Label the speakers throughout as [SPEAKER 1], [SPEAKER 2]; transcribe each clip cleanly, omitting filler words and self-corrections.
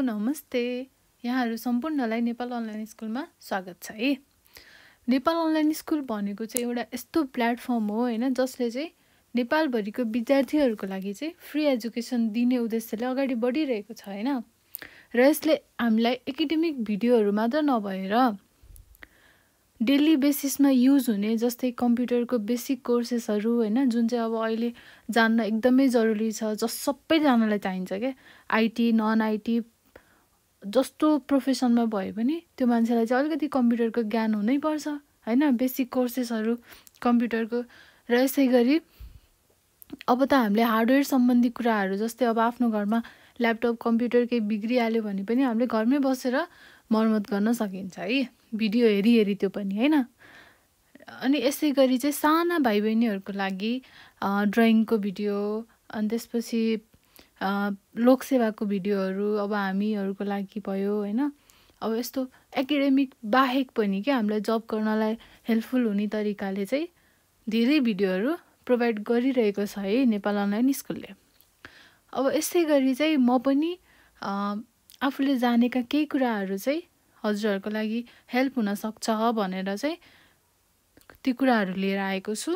[SPEAKER 1] नमस्ते। यहाँहरू सम्पूर्णलाई नेपाल अनलाइन स्कुलमा स्वागत छ है। नेपाल अनलाइन स्कुल भनेको चाहिँ एउटा यस्तो प्लेटफर्म हो हैन, जसले चाहिँ नेपालभरिको विद्यार्थीहरूको लागि चाहिँ फ्री एजुकेसन दिने उद्देश्यले अगाडि बढिरहेको छ हैन। र यसले हामीलाई एकाडेमिक भिडियोहरू मात्र नभएर डेली बेसिसमा युज हुने जस्तै कम्प्युटरको बेसिक कोर्सेसहरू हैन, जुन चाहिँ अब अहिले जान्न एकदमै जरुरी छ, सबैजनालाई चाहिन्छ के। आइटी नन आइटी जस्तो प्रोफेसनमा भए पनि त्यो मान्छेलाई चाहिँ अलिकति कम्प्युटरको ज्ञान हुनैपर्छ हैन, बेसिक कोर्सेसहरू कम्प्युटरको। र यसै गरी अब त हामीले हार्डवेयर सम्बन्धी कुराहरू जस्तै अब आफ्नो घरमा ल्यापटप कम्प्युटर केही बिग्रिहाल्यो भने पनि हामीले घरमै बसेर मर्मत गर्न सकिन्छ है, भिडियो हेरी त्यो पनि हैन। अनि यसै गरी चाहिँ साना भाइ बहिनीहरूको लागि ड्रइङको भिडियो, अनि त्यसपछि लोकसेवाको भिडियोहरू अब हामीहरूको लागि भयो हैन। अब यस्तो एकाडेमिक बाहेक पनि के हामीलाई जब गर्नलाई हेल्पफुल हुने तरिकाले चाहिँ धेरै भिडियोहरू प्रोभाइड गरिरहेको छ है नेपाल अनलाइन स्कुलले। अब यसै गरी चाहिँ म पनि आफूले जानेका केही कुराहरू चाहिँ हजुरहरूको लागि हेल्प हुन सक्छ भनेर चाहिँ ती कुराहरू लिएर आएको छु।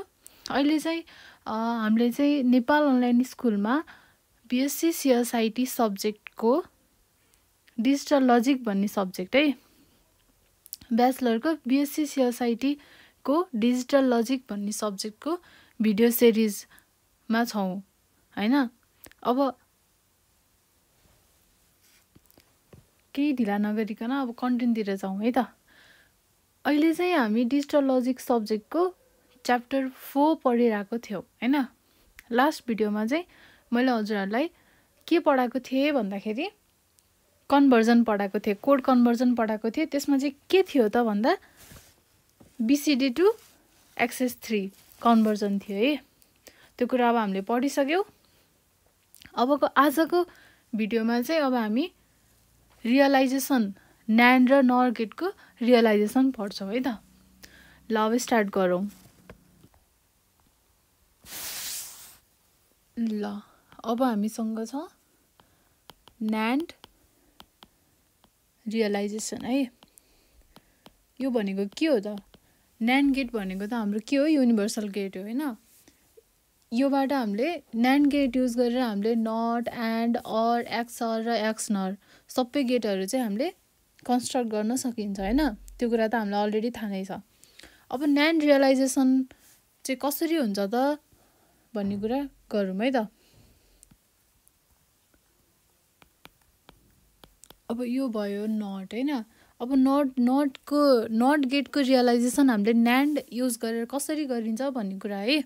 [SPEAKER 1] अहिले चाहिँ हामीले चाहिँ नेपाल अनलाइन स्कुलमा बीएससी सीएसआईटी सब्जेक्टको डिजिटल लजिक भन्ने सब्जेक्ट है, ब्याचलरको बीएससी सीएसआईटी को डिजिटल लजिक भन्ने सब्जेक्टको भिडियो सिरिजमा छौँ हैन। अब केही ढिला नगरिकन अब कन्टेन्टतिर जाउँ है त। अहिले चाहिँ हामी डिजिटल लजिक सब्जेक्टको च्याप्टर 4 पढिरहेको थियौँ हैन। लास्ट भिडियोमा चाहिँ मैले हजुरहरूलाई के पढाएको थिएँ भन्दाखेरि कन्भर्जन पढाएको थिएँ, कोड कन्भर्जन पढाएको थिएँ। त्यसमा चाहिँ के थियो त भन्दा बीसीडी टु एक्सेस 3 कन्भर्जन थियो है। त्यो कुरा अब हामीले पढिसक्यौँ। अबको आजको भिडियोमा चाहिँ अब हामी रियलाइजेसन न्यान्ड र नर गेटको रियलाइजेसन पढ्छौँ है त। ल अब स्टार्ट गरौँ। ल अब हामीसँग छ न्यान्ड रियलाइजेसन है। यो भनेको के हो त? न्यान्ड गेट भनेको त हाम्रो के हो? युनिभर्सल गेट हो हैन। योबाट हामीले न्यान्ड गेट युज गरेर हामीले नट, एन्ड, अर, एक्सअर र एक्सनर सबै गेटहरू चाहिँ हामीले कन्स्ट्रक्ट गर्न सकिन्छ हैन। त्यो कुरा त हामीलाई अलरेडी थाहा नै छ। अब न्यान्ड रियलाइजेसन चाहिँ कसरी हुन्छ त भन्ने कुरा गरौँ है त। अब यो भयो नट हैन। अब नट गेटको रियलाइजेसन हामीले न्यान्ड युज गरेर कसरी गरिन्छ भन्ने कुरा है।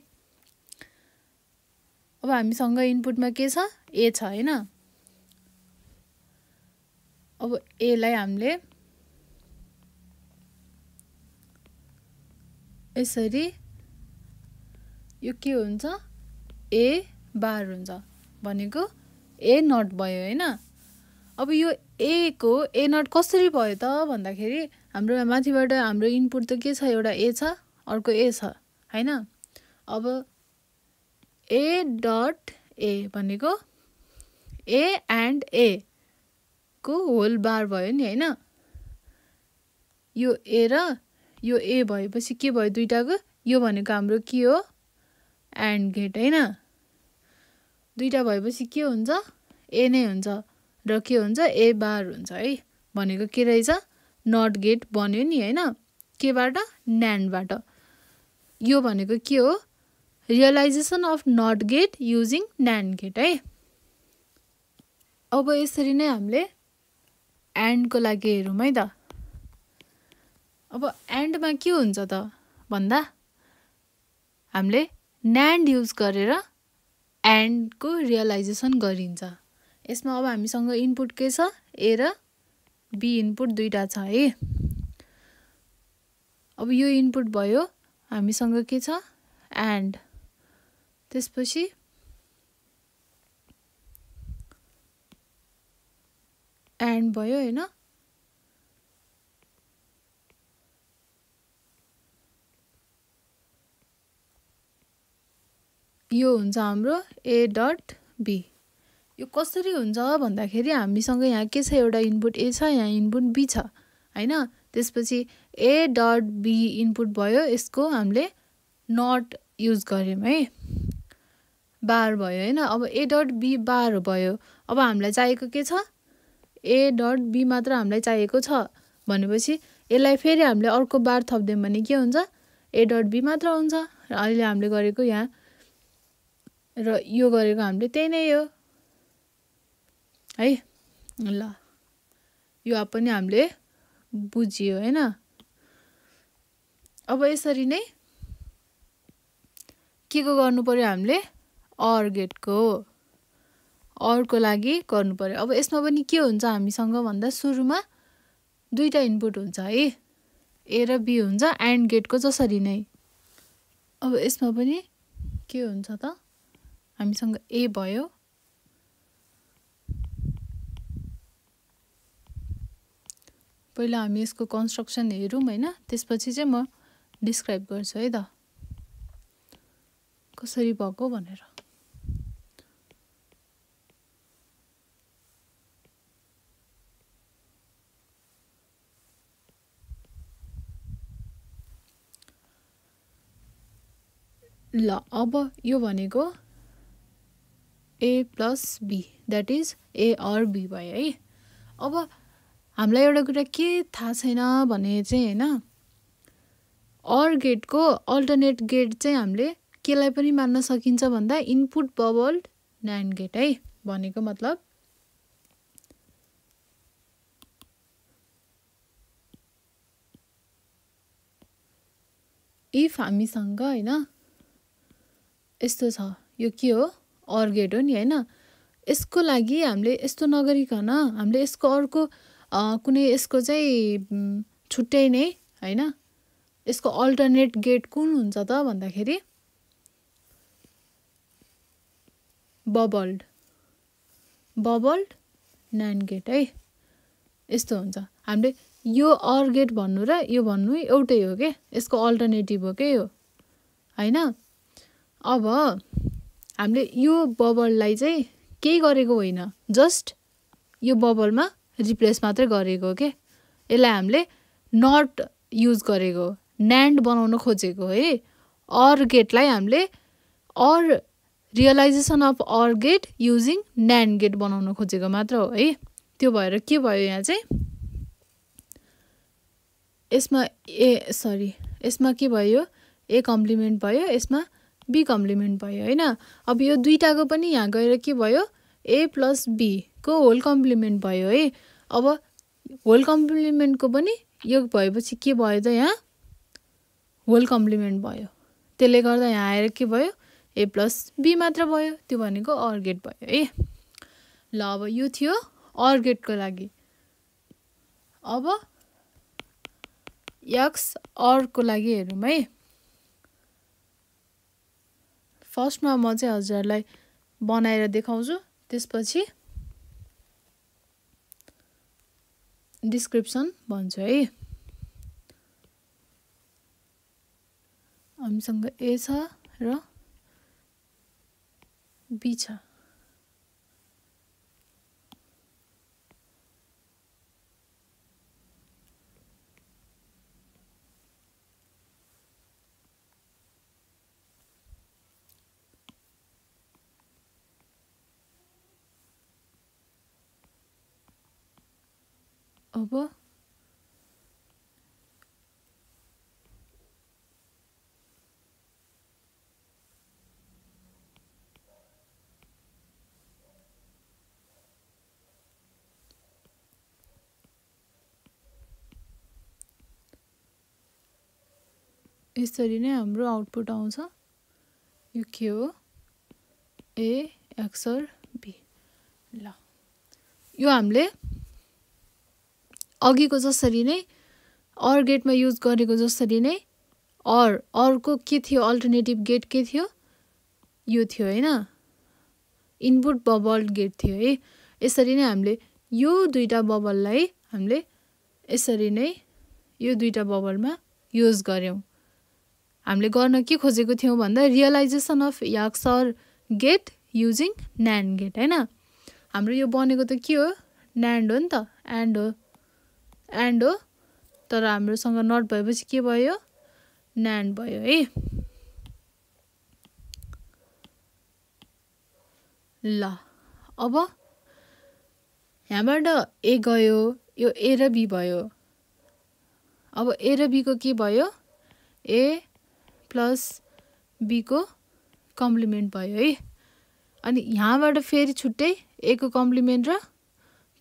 [SPEAKER 1] अब हामीसँग इनपुटमा के छ? ए छ हैन। अब ए लाई हामीले यसरी यो के हुन्छ? ए बार हुन्छ भनेको ए नट भयो हैन। अब यो ए को ए नट कसरी भयो त भन्दाखेरि हाम्रो माथिबाट हाम्रो इनपुट त के छ? एउटा ए छ, अर्को ए छ हैन। अब ए डट ए भनेको ए एन्ड ए को होल बार भयो नि हैन। यो ए र यो ए भएपछि के भयो दुईटाको? यो भनेको हाम्रो के हो? एन्ड गेट हैन। दुईटा भएपछि के हुन्छ? ए नै हुन्छ र के हुन्छ? ए बार हुन्छ है। भनेको के रहेछ? नट गेट बन्यो नि हैन। केबाट? न्यान्डबाट। यो भनेको के हो? Realisation of NOT gate using NAND gate है। अब यसरी नै हामीले एन्डको लागि हेरौँ है त। अब एन्डमा के हुन्छ त भन्दा हामीले न्यान्ड युज गरेर एन्डको रियलाइजेसन गरिन्छ। यसमा अब हामीसँग इनपुट के छ? ए र बी इनपुट दुईटा छ है। अब यो इनपुट भयो, हामीसँग के छ? एन्ड। त्यसपछि एन्ड भयो हैन। यो हुन्छ हाम्रो ए डट बी। यो कसरी हुन्छ भन्दाखेरि हामीसँग यहाँ के छ, एउटा इनपुट ए छ, यहाँ इनपुट बी छ हैन। त्यसपछि ए डट बी इनपुट भयो, यसको हामीले नट युज गर्यौँ है, बार भयो हैन। अब ए डट बी बार भयो। अब हामीलाई चाहिएको के छ, ए डट बी मात्र हामीलाई चाहिएको छ भनेपछि यसलाई फेरि हामीले अर्को बार थप्दियौँ भने के हुन्छ, ए डट बी मात्र हुन्छ। र अहिले हामीले गरेको यहाँ र यो गरेको हामीले त्यही नै हो है। ल यो पनि हामीले बुझियो हैन। अब यसरी नै के को गर्नु पर्यो, हामीले अर गेटको लागि गर्नु पर्यो। अब यसमा पनि के हुन्छ हामीसँग भन्दा सुरुमा दुईटा इनपुट हुन्छ है, ए र बी हुन्छ एन्ड गेटको जसरी नै। अब यसमा पनि के हुन्छ त, हामीसँग ए भयो, पहिला हामी यसको कन्स्ट्रक्सन हेरौँ हैन, त्यसपछि चाहिँ म डिस्क्राइब गर्छु है त कसरी भएको भनेर। ल अब यो भनेको A plus B that is A OR B भयो है। अब हामीलाई एउटा कुरा के थाहा छैन भने चाहिँ हैन, अर गेटको अल्टरनेट गेट चाहिँ हामीले केलाई पनि मान्न सकिन्छ भन्दा इनपुट बबल्ड न्यान्ड गेट है। भनेको मतलब इफ हामीसँग हैन यस्तो छ, यो के हो, अर गेट हो नि हैन। यसको लागि हामीले यस्तो नगरिकन हामीले यसको अर्को कुनै यसको चाहिँ छुट्टै नै हैन, यसको अल्टरनेट गेट कुन हुन्छ त भन्दाखेरि बबल्ड न्यान्ड गेट है। यस्तो हुन्छ। हामीले यो अर गेट भन्नु र यो भन्नु एउटै हो के, यसको अल्टरनेटिभ हो के यो हैन। अब हामीले यो बबललाई चाहिँ केही गरेको होइन, जस्ट यो बबलमा रिप्लेस मात्रै गरेको के। यसलाई हामीले नट युज गरेको, न्यान्ड बनाउन खोजेको है। अर गेटलाई हामीले OR realisation of OR gate using NAND gate बनाउन खोजेको मात्र हो है। त्यो भएर के भयो यहाँ चाहिँ, यसमा के भयो, ए कम्प्लिमेन्ट भयो, यसमा बी कम्प्लिमेन्ट भयो हैन। अब यो दुईटाको पनि यहाँ गएर के भयो, ए प्लस बी को होल कम्प्लिमेन्ट भयो है। अब होल कम्प्लिमेन्टको पनि यो भएपछि के भयो त, यहाँ होल कम्प्लिमेन्ट भयो। त्यसले गर्दा यहाँ आएर के भयो, ए प्लस बी मात्र भयो। त्यो भनेको अर गेट भयो है। ल अब यो थियो अर गेटको लागि। अब एक्स अरको लागि हेरौँ है। फर्स्टमा म चाहिँ हजुरलाई बनाएर देखाउँछु, त्यसपछि डिस्क्रिप्सन भन्छु है। हामीसँग ए छ र बी छ। अब यसरी नै हाम्रो आउटपुट आउँछ। यो के हो, ए एक्स अर बी। ल यो हामीले अघिको जसरी नै अर गेटमा युज गरेको जसरी नै अरको के थियो, अल्टरनेटिभ गेट के थियो, यो थियो हैन, इनपुट बबल्ड गेट थियो है। यसरी नै हामीले यो दुईटा बबललाई हामीले यसरी नै यो दुईटा बबलमा युज गर्यौं। हामीले गर्न के खोजेको थियौं भन्दा realisation of X OR gate using NAND gate हैन। हाम्रो यो बनेको त के हो NAND हो नि त AND हो तर हाम्रोसँग नट भएपछि के भयो NAND भयो है ल अब यहाँबाट A गयो यो A र B भयो अब A र B को के भयो A प्लस B को कम्प्लिमेन्ट भयो है अनि यहाँबाट फेरि छुट्टै A को कम्प्लिमेन्ट र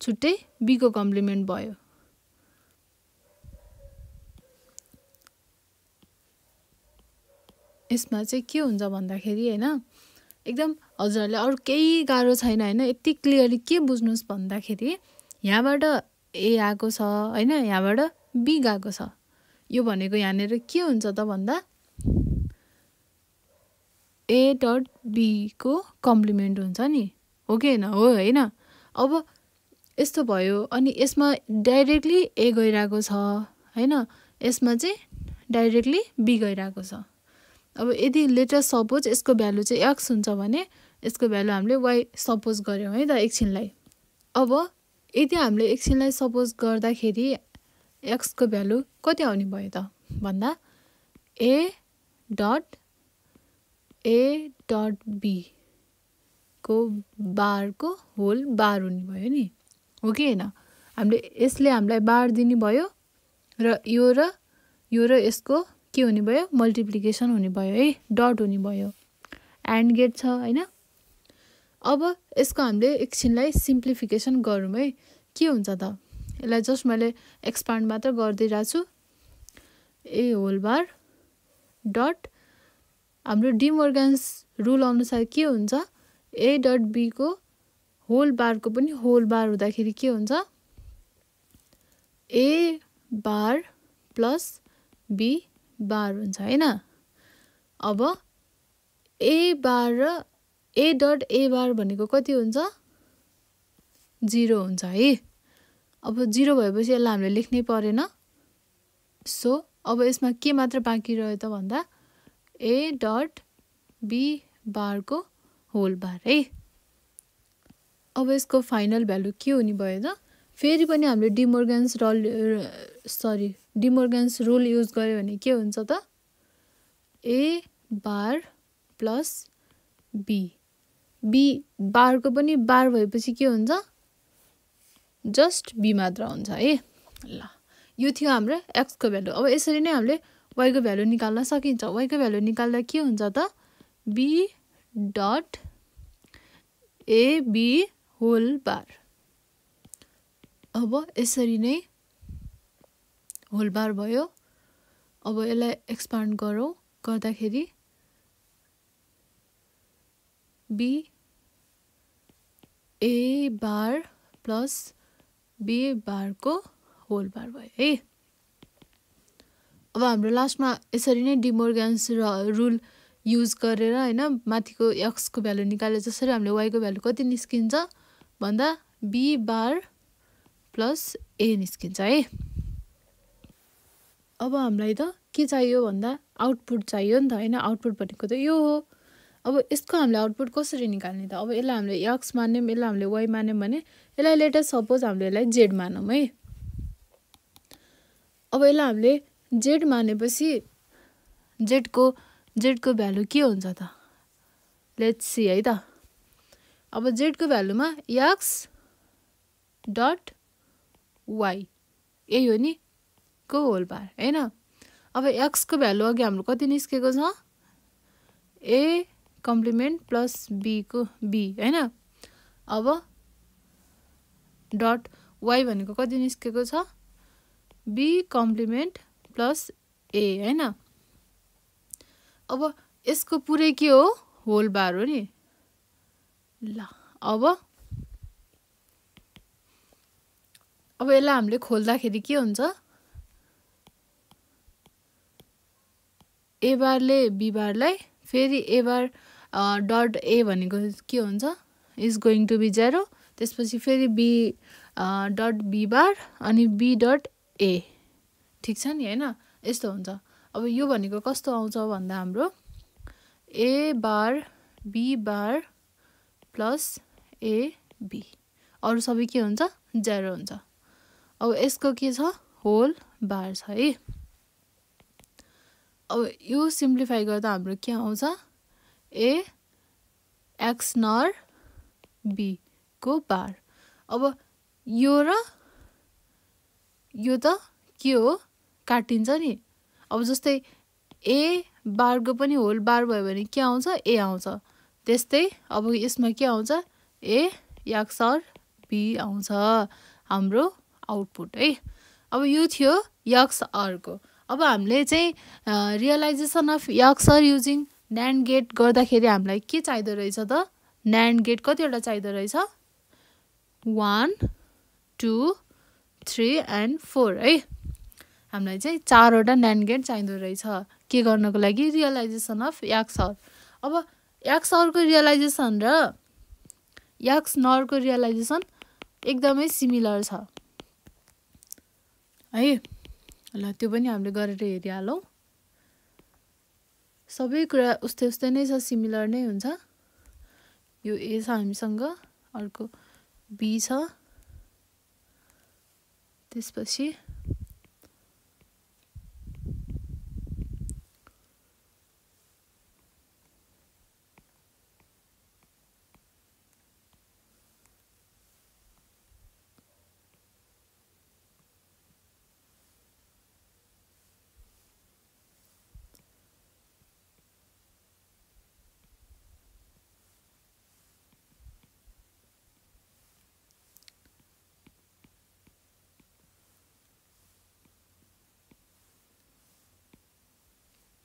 [SPEAKER 1] छुट्टै B को कम्प्लिमेन्ट भयो यसमा चाहिँ के हुन्छ भन्दाखेरि हैन एकदम हजुरहरुले अरु केही गाह्रो छैन हैन यति क्लियरली के बुझ्नुस् भन्दाखेरि यहाँबाट A आको छ हैन यहाँबाट B गएको छ यो भनेको यहाँनेर के हुन्छ त भन्दा A डट B को कम्प्लिमेन्ट हुन्छ नि हो कि हैन हो हैन अब यस्तो भयो अनि यसमा डाइरेक्टली A गइराको छ हैन यसमा चाहिँ डाइरेक्टली B गइराको छ अब यदि लेटर सपोज यसको भ्यालु चाहिँ x हुन्छ भने यसको भ्यालु हामीले y सपोज गर्यौं है त एकछिनलाई अब यदि हामीले एकछिनलाई सपोज गर्दाखेरि x को भ्यालु कति आउने भयो त भन्दा a डट b को बार को होल बार हुने भयो नि हो कि हैन हामीले यसले हामीलाई बार दिने भयो र यो र यसको के हुने भयो मल्टिप्लिकेसन हुने भयो है डट हुने भयो एन्ड गेट छ हैन अब यसको हामीले एकछिनलाई सिम्प्लिफिकेसन गरौँ है के हुन्छ त यसलाई जस्ट मैले एक्सपान्ड मात्र गर्दै छु a होल बार डट हाम्रो डिमोर्गन्स रुल अनुसार के हुन्छ a डट b को होल बार को पनि होल बार हुँदाखेरि के हुन्छ a बार प्लस b बार हुन्छ हैन अब a बार र a डट a बार भनेको कति हुन्छ 0 हुन्छ है अब 0 भएपछि यसलाई हामीले लेख्नै परेन सो अब यसमा के मात्र बाँकी रह्यो त भन्दा a डट b बार को होल बार है अब यसको फाइनल भ्यालु के हुने भयो त फेरि पनि हामीले डिमोर्गन्स रुल युज गर्यो भने के हुन्छ त a बार प्लस b बार को पनि बार भएपछि के हुन्छ जस्ट b मात्र हुन्छ है ल यो थियो हाम्रो x को भ्यालु अब यसरी नै हामीले y को भ्यालु निकाल्न सकिन्छ y को भ्यालु निकाल्दा के हुन्छ त b dot a b whole bar अब यसरी नै होल बार भयो अब यसलाई एक्सपान्ड गरौँ गर्दाखेरि b a bar plus b बार को होल बार भयो है अब हाम्रो लास्टमा यसरी नै डिमोर्गन्स रुल युज गरेर हैन माथिको x को भ्यालु निकाले जसरी हामीले y को भ्यालु कति निस्किन्छ भन्दा b बार प्लस a निस्किन्छ है अब हामीलाई त के चाहियो भन्दा आउटपुट चाहियो नि त हैन आउटपुट भनेको त यो हो अब यसको हामीले आउटपुट कसरी निकाल्ने त अब यसलाई हामीले x मान्यौं यसलाई हामीले y मान्यौं भने यसलाई लेटर सपोज हामीले यसलाई z मानौं है अब यसलाई हामीले z मानेपछि z को भ्यालु के हुन्छ त लेट्स सी है त अब z को भ्यालुमा x डट y यही हो नि को होल बार हैन अब x को भ्यालु अघि हाम्रो कति निस्केको छ a कम्प्लिमेन्ट प्लस b को b हैन अब डट y भनेको कति निस्केको छ b कम्प्लिमेन्ट प्लस a हैन अब यसको पुरै के हो होल बार हो नि ल अब यसलाई हामीले खोल्दाखेरि के हुन्छ a बारले b बारलाई फेरि a बार डट a भनेको के हुन्छ इज गोइङ टु बी 0 त्यसपछि फेरि b डट b बार अनि b डट a ठीक छ नि हैन यस्तो हुन्छ अब यो भनेको कस्तो आउँछ भन्दा हाम्रो a bar b bar plus a b अरु सबै के हुन्छ 0 हुन्छ। अब यसको के छ होल बार छ है। अब यो सिम्प्लिफाई गर्दा हाम्रो के आउँछ a x नर b को बार। अब यो र यो त के हो काटिन्छ नि। अब जस्तै a बारको पनि होल बार भयो भने के आउँछ a आउँछ। त्यस्तै अब यसमा के आउँछ a x और b आउँछ हाम्रो आउटपुट है। अब यो थियो x और को। अब हामीले चाहिँ रियलाइजेसन अफ x और युजिङ NAND गेट गर्दाखेरि हामीलाई के चाहिदो रहेछ त NAND गेट कतिवटा चाहिदो रहेछ 1 2 3 and 4 है। हामीलाई चाहिँ 4 वटा NAND गेट चाहिदो रहेछ के गर्नको लागि रियलाइजेसन अफ x और। अब x और को रियलाइजेसन र x नर को रियलाइजेसन एकदमै सिमिलर छ है। ल त्यो पनि हामीले गरेर हेरिहालौँ। सबै कुरा उस्तै उस्तै नै छ सिमिलर नै हुन्छ। यो a छ हामीसँग अर्को b छ त्यसपछि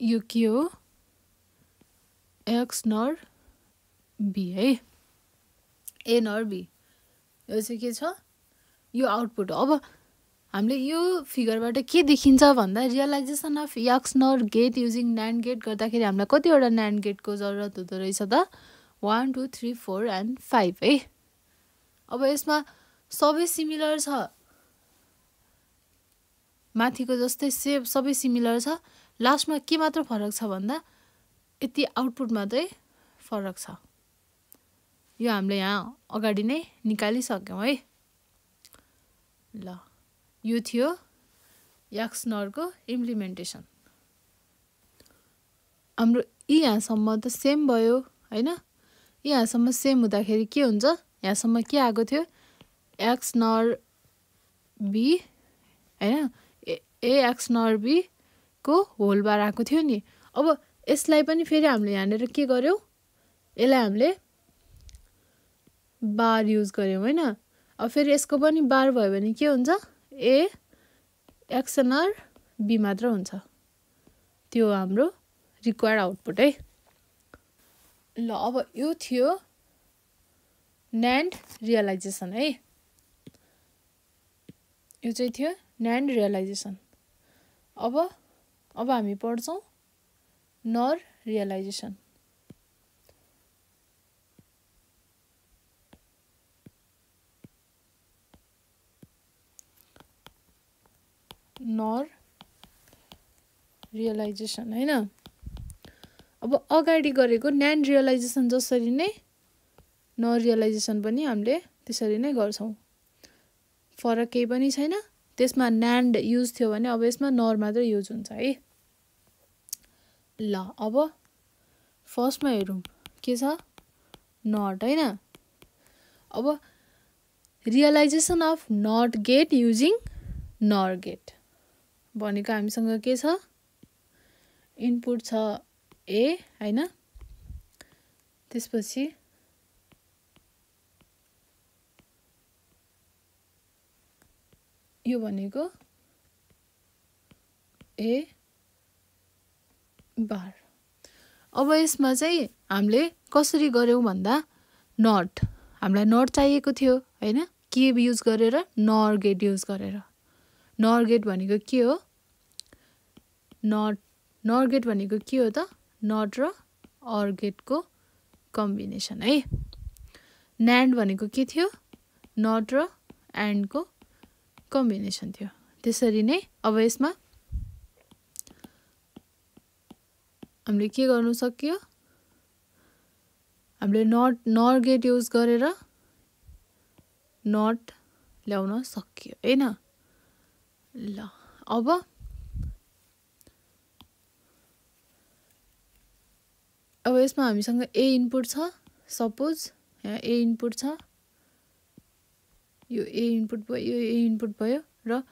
[SPEAKER 1] यो के हो x नर b है a नर b। यो चाहिँ के छ यो आउटपुट हो। अब हामीले यो फिगरबाट के देखिन्छ भन्दा realisation of x NOR gate using NAND gate गर्दाखेरि हामीलाई कतिवटा NAND गेटको जरुरत हुँदो रहेछ त 1 2 3 4 and 5 है। अब यसमा सबै सिमिलर छ माथिको जस्तै सबै सिमिलर छ। लास्टमा के मात्र फरक छ भन्दा यति आउटपुट मात्रै फरक छ। यो हामीले यहाँ अगाडि नै निकालिसक्यौँ है। ल यो थियो x नर को इम्प्लिमेन्टेसन। हाम्रो यहाँसम्म त सेम भयो हैन। यहाँसम्म सेम हुँदाखेरि के हुन्छ यहाँसम्म के आएको थियो x नर b हैन a x नर b को होल बार आएको थियो नि। अब यसलाई पनि फेरि हामीले यहाँनिर के गर्यौं यसलाई हामीले बार युज गर्यौं हैन। अब फेरि यसको पनि बार भयो भने के हुन्छ a x नर b मात्र हुन्छ। त्यो हाम्रो रिक्वायर्ड आउटपुट है। ल अब यो थियो NAND रियलाइजेसन है। यो चाहिँ थियो NAND रियलाइजेसन। अब हामी पढ्छौं नर रियलाइजेसन। नर रियलाइजेसन हैन। अब अगाडि गरेको NAND रियलाइजेसन जसरी नै नर रियलाइजेसन पनि हामीले त्यसरी नै गर्छौं। फरक केही पनि छैन। त्यसमा NAND युज थियो भने अब यसमा नर मात्र युज हुन्छ है। ल अब फर्स्टमा हेरौं के छ नट हैन। अब realisation of NOT gate using NOR gate भनेको हामीसँग के छ इनपुट छ a हैन। त्यसपछि यो भनेको a बार। अब यसमा चाहिँ हामीले कसरी गर्यौं भन्दा नट हामीलाई नट चाहिएको थियो हैन। के युज गरेर नर गेट युज गरेर। नर गेट भनेको के हो नर गेट भनेको के हो त नट र अर गेटको कम्बिनेसन है। NAND भनेको के थियो नट र एन्ड को कम्बिनेसन थियो। त्यसरी नै अब यसमा हामीले के गर्नु सक्यो हामीले नर गेट युज गरेर नट ल्याउन सकियो हैन। ल अब यसमा हामीसँग ए इनपुट छ। सपोज यहाँ ए इनपुट छ, यो ए इनपुट भयो, यो ए इनपुट भयो र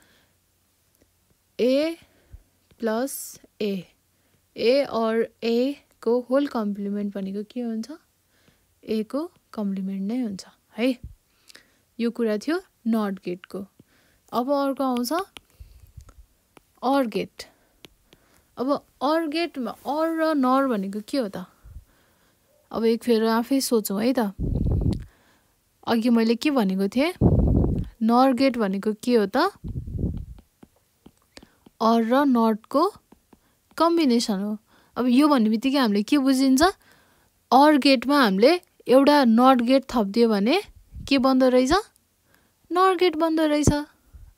[SPEAKER 1] ए प्लस ए और ए को होल कम्प्लिमेन्ट भनेको के हुन्छ? ए को कम्प्लिमेन्ट नै हुन्छ है। यो कुरा थियो नट गेटको। अब अर्को आउँछ अर गेट। अब अर गेटमा अर र नर भनेको के हो त? अब एक फेर आफै सोचौँ है त। अघि मैले के भनेको थिएँ? नर गेट भनेको के हो त? अर र नटको कम्बिनेसन हो। अब यो भन्ने बित्तिकै हामीले के बुझिन्छ? अर गेटमा हामीले एउटा नट गेट थपिदियो भने के बन्दो रहेछ? नर गेट बन्दो रहेछ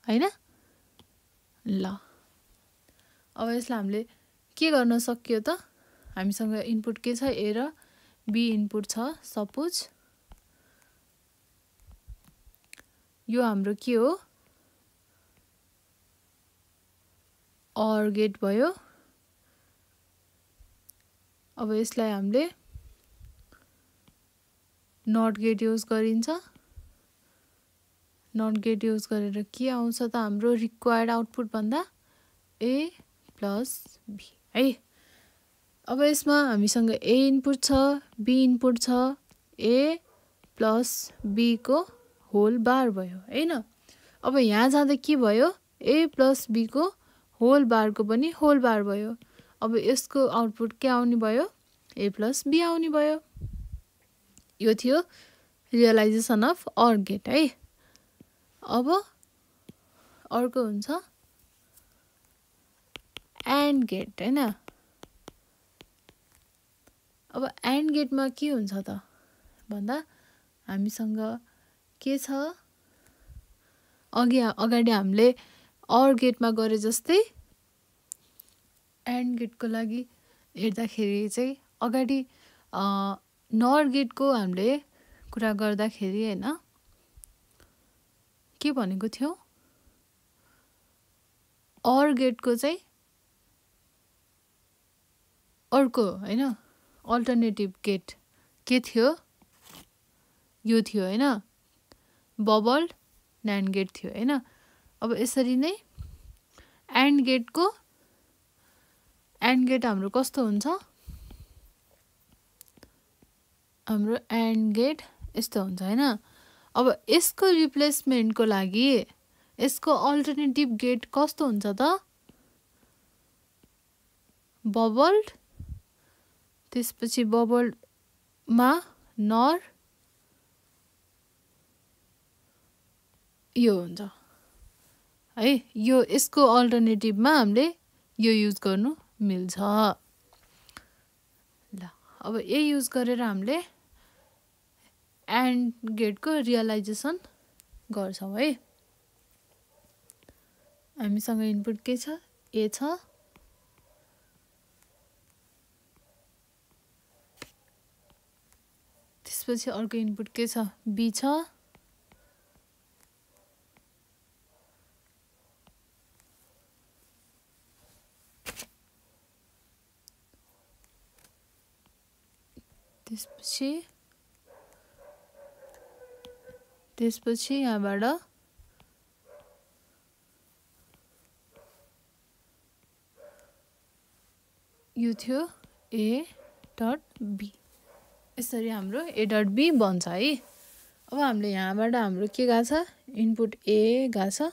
[SPEAKER 1] हैन। ल अब यसलाई हामीले के गर्न सकियो त? हामीसँग इनपुट के छ? ए र बी इनपुट छ। सपोज यो हाम्रो के हो? अर गेट भयो। अब यसलाई हामीले नट गेट युज गरिन्छ। नट गेट युज गरेर के आउँछ त हाम्रो रिक्वायर्ड आउटपुट भन्दा? ए प्लस बी है। अब यसमा हामीसँग ए इनपुट छ, बी इनपुट छ, ए प्लस बी को होल बार भयो हैन। अब यहाँ जाँदा के भयो? ए प्लस बी को होल बारको पनि होल बार भयो। अब यसको आउटपुट के आउने भयो? ए प्लस बी आउने भयो। यो थियो रियलाइजेसन अफ अर गेट है। अब अर्को हुन्छ एन्ड गेट हैन। अब एन्ड गेटमा के हुन्छ त भन्दा हामीसँग के छ? अगाडि हामीले अर गेटमा गरे जस्तै एन्ड गेटको लागि हेर्दाखेरि चाहिँ अगाडि नर गेटको हामीले कुरा गर्दाखेरि हैन के भनेको थियो? अर गेटको चाहिँ अर्को हैन अल्टरनेटिभ गेट के थियो? यो थियो हैन, बबल्ड न्यान्ड गेट थियो हैन। अब यसरी नै एन्ड गेट हाम्रो कस्तो हुन्छ? हाम्रो एन्ड गेट यस्तो हुन्छ हैन। अब यसको रिप्लेसमेन्टको लागि यसको अल्टरनेटिभ गेट कस्तो हुन्छ त? बबल्ड, त्यसपछि बबल्डमा नर यो हुन्छ है। यो यसको अल्टरनेटिभमा हामीले यो युज गर्नु मिल्छ। ल अब ए युज गरेर हामीले एन्ड गेटको रियलाइजेसन गर्छौँ है। हामीसँग इनपुट के छ? ए छ, त्यसपछि अर्को इनपुट के छ? बी छ, त्यसपछि यहाँबाट यो थियो ए डट बी। यसरी हाम्रो ए डट बी बन्छ है। अब हामीले यहाँबाट हाम्रो के गएको छ? इनपुट ए गएको छ,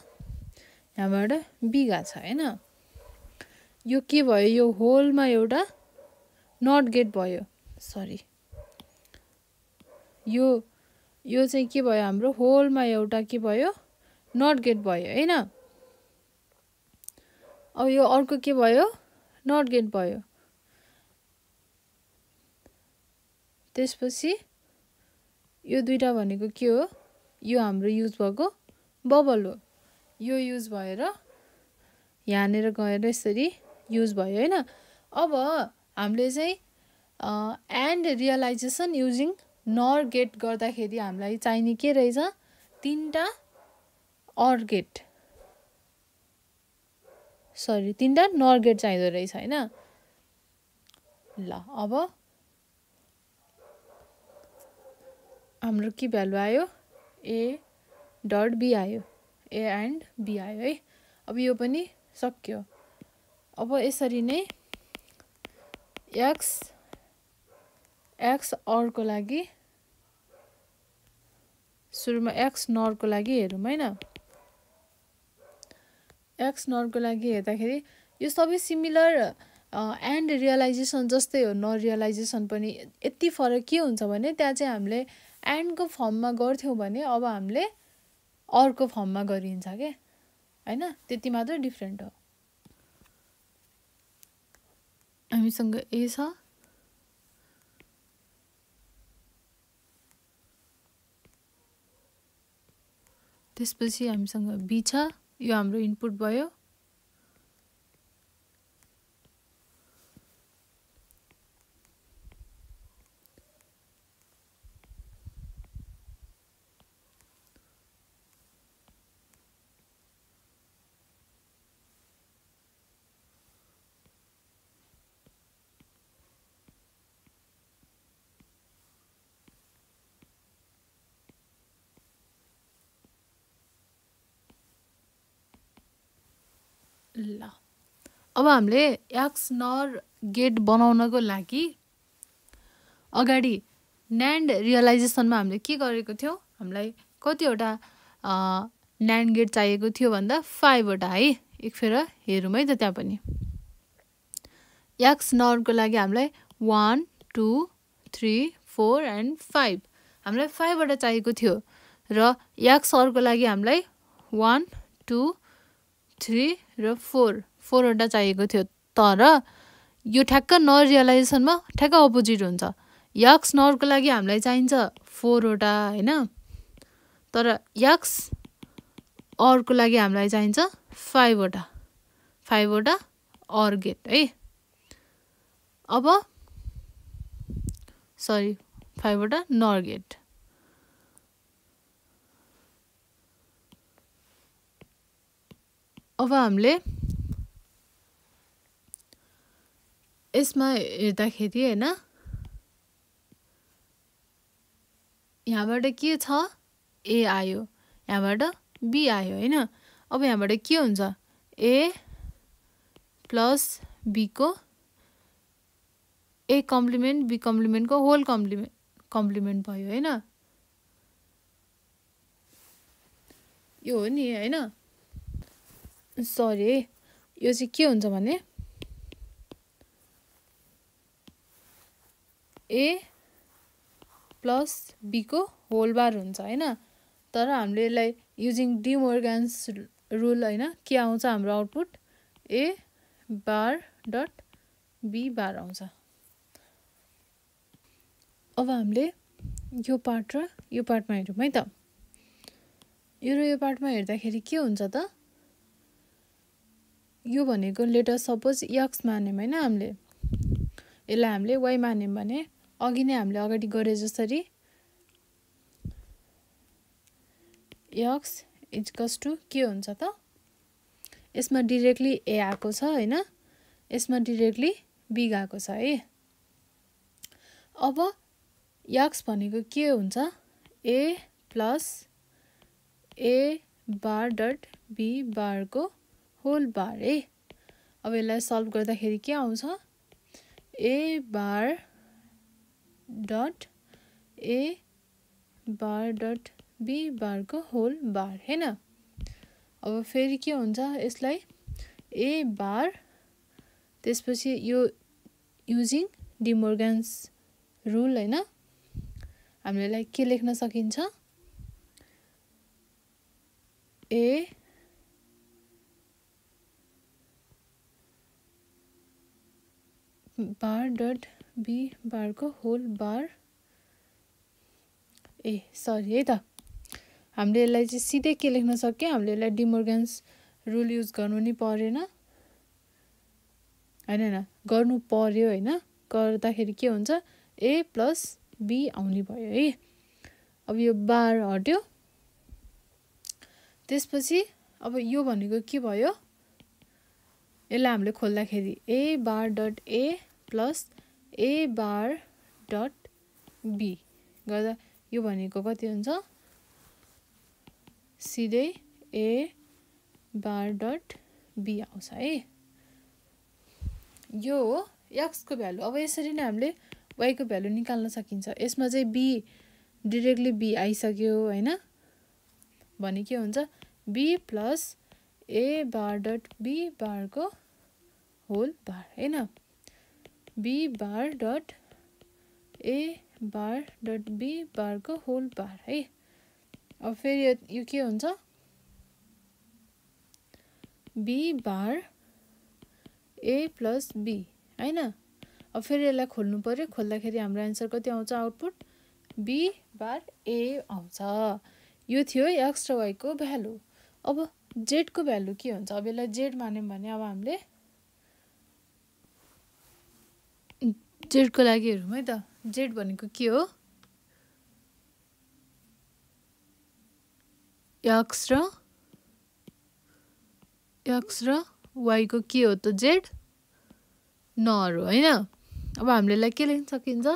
[SPEAKER 1] यहाँबाट बी गएको छ हैन। यो के भयो? यो होलमा एउटा नट गेट भयो। सरी, यो चाहिँ के भयो? हाम्रो होलमा एउटा के भयो? नट गेट भयो हैन। अब यो अर्को के भयो? नट गेट भयो। त्यसपछि यो दुईटा भनेको के हो? यो हाम्रो युज भएको बबल हो। यो युज भएर यहाँनिर गएर यसरी युज भयो हैन। अब हामीले चाहिँ AND realisation using NOR gate गर्दाखेरि हामीलाई चाहिने के रहेछ? 3टा OR गेट सरी 3टा NOR गेट चाहिँदो रहेछ हैन ल अब हाम्रो के भ्यालु आयो A डट B आयो A एन्ड B आयो है अब यो पनि सक्यो अब यसरी नै x OR को लागि सुरुमा x NOR को लागि हेरौँ हैन x NOR को लागि हेर्दाखेरि यो सबै सिमिलर एन्ड रियलाइजेसन जस्तै हो नर रियलाइजेसन पनि यति फरक के हुन्छ भने त्यहाँ चाहिँ हामीले एन्ड को फर्ममा गर्थ्यौं भने अब हामीले OR को फर्ममा गरिन्छ के हैन त्यति मात्र डिफरेन्ट हो हामीसँग A छ त्यसपछि हामीसँग B छ यो हाम्रो इनपुट भयो ल अब हामीले x NOR गेट बनाउनको लागि अगाडि NAND रियलाइजेसनमा हामीले के गरेको थियौ हामीलाई कतिवटा NAND गेट चाहिएको थियो भन्दा 5 वटा है एकफेर हेरौँ है त त्यहाँ पनि x NOR को लागि हामीलाई 1 2 3 4 एन्ड 5 हामीलाई 5 वटा चाहिएको थियो र x OR को लागि हामीलाई 1 2 3 र 4 वटा चाहिएको थियो तर यो ठ्याक्क NOR रियलाइजेसनमा ठ्याक्क अपोजिट हुन्छ x NOR को लागि हामीलाई चाहिन्छ 4 वटा हैन तर x OR को लागि हामीलाई चाहिन्छ 5 वटा OR गेट है अब सरी 5 वटा NOR गेट अब हामीले यसमा हेर्दाखेरि हैन यहाँबाट के छ A आयो यहाँबाट B आयो हैन अब यहाँबाट के हुन्छ A प्लस B को A कम्प्लिमेन्ट B कम्प्लिमेन्ट को होल कम्प्लिमेन्ट भयो हैन यो हो नि हैन सरी यो चाहिँ के हुन्छ भने A प्लस B को होल बार हुन्छ हैन तर हामीले यसलाई युजिङ डी मोर्गन्स रुल हैन के आउँछ हाम्रो output A bar dot B बार आउँछ अब हामीले यो पार्ट र यो पार्टमा हेरौँ है त यो र यो पार्टमा हेर्दाखेरि के हुन्छ त यो भनेको लेटर सपोज x मान्यौं हैन हामीले यसलाई हामीले y मान्यौं भने अघि नै हामीले अगाडि गरे जसरी x इक्वल्स टु के हुन्छ त यसमा डाइरेक्टली A आको छ हैन यसमा डाइरेक्टली B गएको छ है अब x भनेको के हुन्छ A plus A bar dot B बार को होल बार है अब यसलाई सल्भ गर्दाखेरि के आउँछ A bar dot A bar dot B बार को होल बार हैन अब फेरि के हुन्छ यसलाई A बार त्यसपछि यो युजिङ डी मोर्गन्स रुल हैन हामीले यसलाई के लेख्न सकिन्छ A बार डट B बार को होल बार सरी है त हामीले यसलाई चाहिँ सिधै के लेख्न सक्यो हामीले यसलाई डी मोर्गन्स रुल युज गर्नु नि परेन हैन गर्नु पर्यो हैन गर्दाखेरि के हुन्छ A प्लस B आउने भयो है अब यो बार हट्यो त्यसपछि अब यो भनेको के भयो, यसलाई हामीले खोल्दाखेरि a bar dot a plus a bar dot b गर्दा यो भनेको कति हुन्छ, सिधै a bar डट b आउँछ है। यो हो x को भ्यालु। अब यसरी नै हामीले y को भ्यालु निकाल्न सकिन्छ। यसमा चाहिँ b डाइरेक्टली b आइसक्यो हैन, भने के हुन्छ b plus a bar dot b बार को होल बार हैन, b bar dot a bar dot b बार को होल बार है। अब फेरि यो के हुन्छ, b bar a plus b हैन। अब फेरि यसलाई खोल्नु पर्यो, खोल्दाखेरि हाम्रो आन्सर कति आउँछ, आउटपुट b बार a आउँछ। यो थियो x र y को भ्यालु। अब z को भ्यालु के हुन्छ, अब यसलाई z मान्यौं भने अब हामीले z को लागि हेरौँ है त। z भनेको के हो, x र y को के हो त, z नर हो हैन। अब हामीले यसलाई के लेख्न सकिन्छ,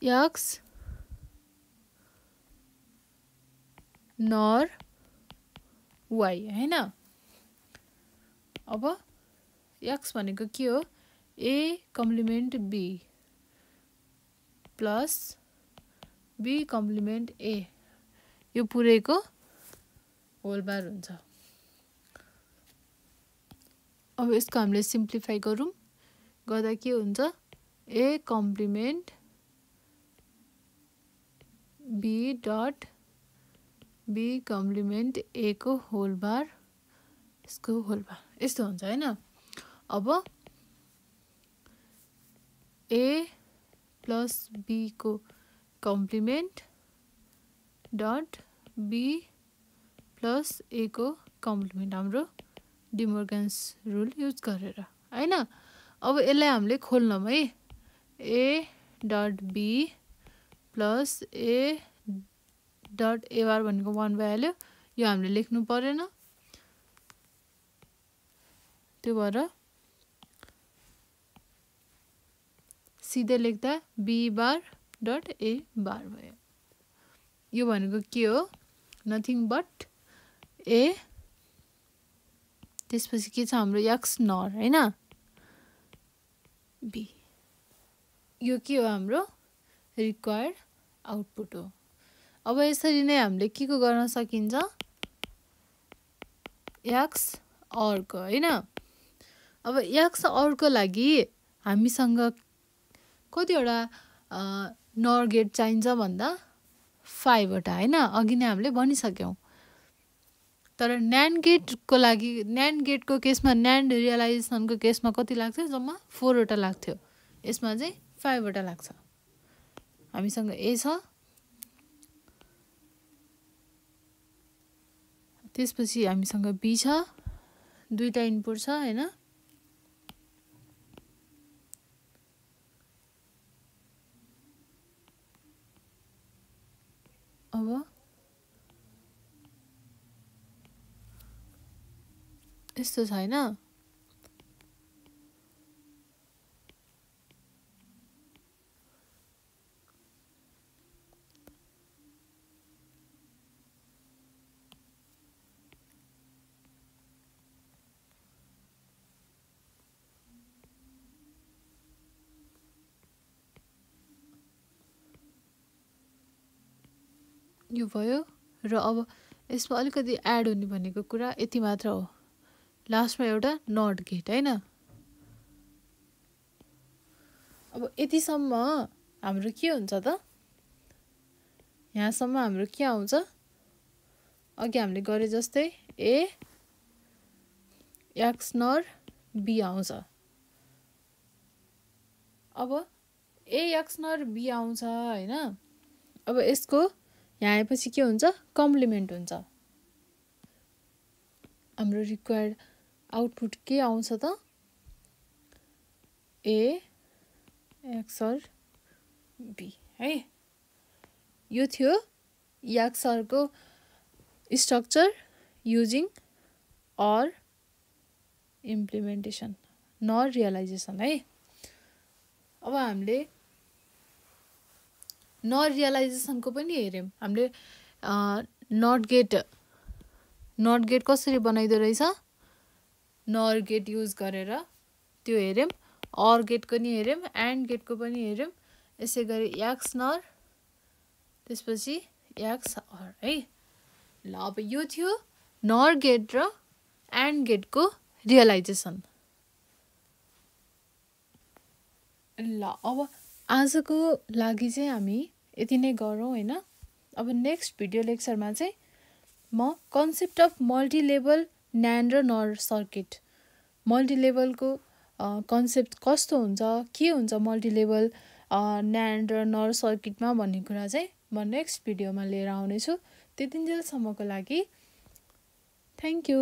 [SPEAKER 1] x नर y हैन। अब x भनेको के हो, a complement b plus b complement a, यो पुरैको होल बार हुन्छ। अब यसको हामीले सिम्प्लिफाई गरौँ, गर्दा के हुन्छ, a complement b dot b complement a को होल बार, यसको होल बार, यस्तो हुन्छ हैन। अब a प्लस b को complement dot b plus a को कम्प्लिमेन्ट, हाम्रो डिमोर्गन्स रुल युज गरेर हैन। अब यसलाई हामीले खोल्नौं है, a dot b plus a dot a बार भनेको 1 भइहाल्यो, यो हामीले लेख्नु परेन, त्यो भएर सिधै लेख्दा b बार डट a बार भयो। यो भनेको के हो, नथिङ बट a, त्यसपछि के छ हाम्रो x नर हैन, b, यो के हो हाम्रो रिक्वायर्ड आउटपुट हो। अब यसरी नै हामीले के को गर्न सकिन्छ, x और को हैन। अब x और को लागि हामीसँग कतिवटा नर गेट चाहिन्छ भन्दा 5 वटा हैन, अघि नै हामीले भनिसक्यौं। तर न्यान्ड गेट को लागि, न्यान्ड गेट को केसमा, न्यान्ड रियलाइजेसन को केसमा कति लाग्थ्यो, जम्मा 4 वटा लाग्थ्यो, यसमा चाहिँ 5 वटा लाग्छ। हामीसँग a छ, त्यसपछि हामीसँग b छ, दुईटा इनपुट छ हैन। अब यस्तो छ हैन। यो भयो र अब यसमा अलिकति एड हुने भनेको कुरा यति मात्र हो, लास्टमा एउटा नट गेट हैन। अब यतिसम्म हाम्रो के हुन्छ त, यहाँसम्म हाम्रो के आउँछ, अघि हामीले गरे जस्तै a x नर b आउँछ। अब a x नर b आउँछ हैन। अब यसको यहाँ आएपछि के हुन्छ, कम्प्लिमेन्ट हुन्छ। हाम्रो रिक्वायर्ड आउटपुट के आउँछ त, a x और b है। यो थियो x और को structure, using OR implementation, NOR realisation है। अब हामीले नर रियलाइजेसनको पनि हेऱ्यौँ। हामीले नट गेट कसरी बनाइदो रहेछ, नर गेट युज गरेर त्यो हेऱ्यौँ। अर गेटको नि हेऱ्यौँ, एन्ड गेटको पनि हेऱ्यौँ। यसै गरी एक्स नर, त्यसपछि एक्स अर है। ल अब यो थियो नर गेट र एन्ड गेटको रियलाइजेसन। ल अब आजको लागि चाहिँ हामी यति नै गरौँ होइन। अब नेक्स्ट भिडियो लेक्चरमा चाहिँ म कन्सेप्ट अफ मल्टिलेभल न्यान्ड र नर सर्किट, मल्टिलेभलको कन्सेप्ट कस्तो हुन्छ, के हुन्छ मल्टिलेभल न्यान्ड र नर सर्किटमा भन्ने कुरा चाहिँ म नेक्स्ट भिडियोमा लिएर आउनेछु। त्यतिन्जेलसम्मको लागि थ्याङ्क यू।